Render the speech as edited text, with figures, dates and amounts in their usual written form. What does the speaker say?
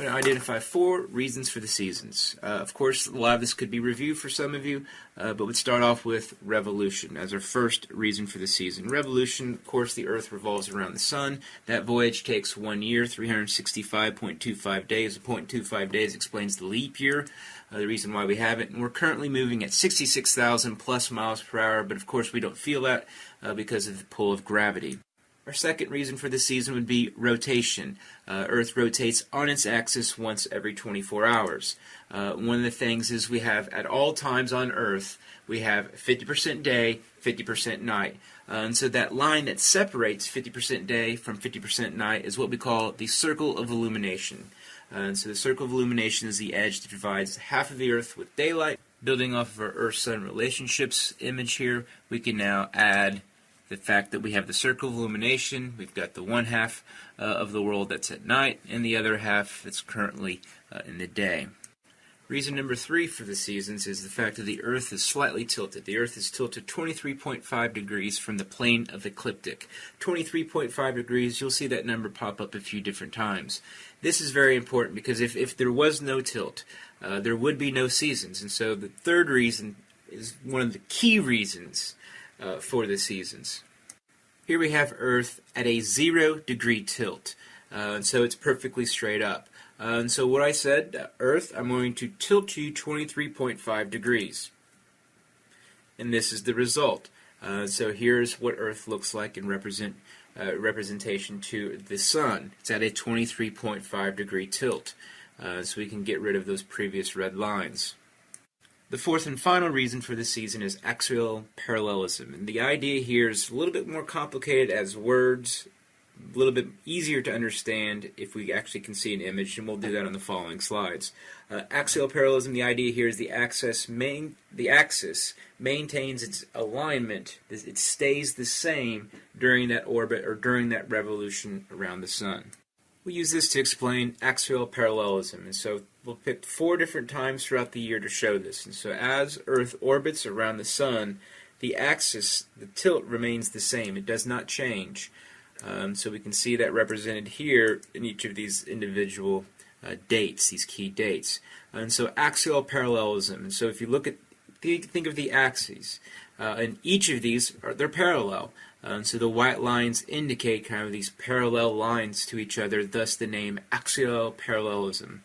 I'm going to identify 4 reasons for the seasons. Of course, a lot of this could be review for some of you, but we'd start off with revolution as our first reason for the season. Revolution, of course, the Earth revolves around the Sun. That voyage takes 1 year, 365.25 days. The 0.25 days explains the leap year, the reason why we have it. And we're currently moving at 66,000 plus miles per hour, but of course we don't feel that because of the pull of gravity. Our second reason for the season would be rotation. Earth rotates on its axis once every 24 hours. One of the things is we have, at all times on Earth, we have 50% day, 50% night. And so that line that separates 50% day from 50% night is what we call the Circle of Illumination. And so the Circle of Illumination is the edge that divides half of the Earth with daylight. Building off of our Earth-Sun relationships image here, we can now add the fact that we have the Circle of Illumination. We've got the one half of the world that's at night, and the other half that's currently in the day. Reason number 3 for the seasons is the fact that the Earth is slightly tilted. The Earth is tilted 23.5 degrees from the plane of the ecliptic. 23.5 degrees, you'll see that number pop up a few different times. This is very important because if there was no tilt, there would be no seasons. And so the third reason is one of the key reasons for the seasons. Here we have Earth at a 0-degree tilt, and so it's perfectly straight up. And so what I said, Earth, I'm going to tilt you 23.5 degrees. And this is the result. So here's what Earth looks like in representation to the Sun. It's at a 23.5 degree tilt, so we can get rid of those previous red lines. The fourth and final reason for the season is axial parallelism. And the idea here is a little bit more complicated as words, a little bit easier to understand if we actually can see an image, and we'll do that on the following slides. Axial parallelism, the idea here is the axis maintains its alignment. It stays the same during that orbit or during that revolution around the Sun. We use this to explain axial parallelism, and so we'll pick 4 different times throughout the year to show this. And so as Earth orbits around the Sun, the axis, the tilt remains the same. It does not change. So we can see that represented here in each of these individual dates, these key dates. And so axial parallelism. And so if you look at, think of the axes, and each of these they're parallel. And so the white lines indicate kind of these parallel lines to each other, thus the name axial parallelism.